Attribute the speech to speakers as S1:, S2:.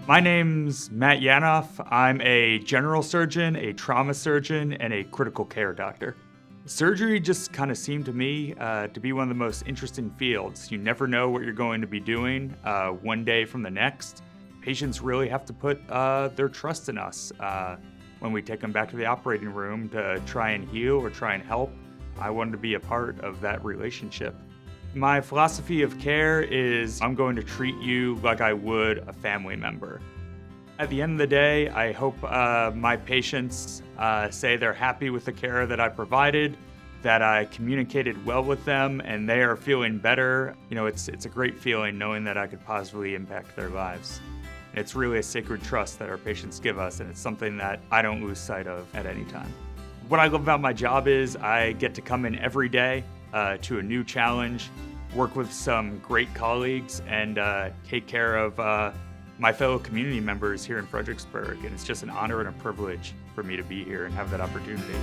S1: My name's Matt Yanoff. I'm a general surgeon, a trauma surgeon, and a critical care doctor. Surgery just kind of seemed to me to be one of the most interesting fields. You never know what you're going to be doing one day from the next. Patients really have to put their trust in us when we take them back to the operating room to try and heal or try and help. I wanted to be a part of that relationship. My philosophy of care is I'm going to treat you like I would a family member. At the end of the day, I hope my patients say they're happy with the care that I provided, that I communicated well with them, and they are feeling better. You know, it's a great feeling knowing that I could positively impact their lives. And it's really a sacred trust that our patients give us, and it's something that I don't lose sight of at any time. What I love about my job is I get to come in every day to a new challenge, work with some great colleagues, and take care of my fellow community members here in Fredericksburg. And it's just an honor and a privilege for me to be here and have that opportunity.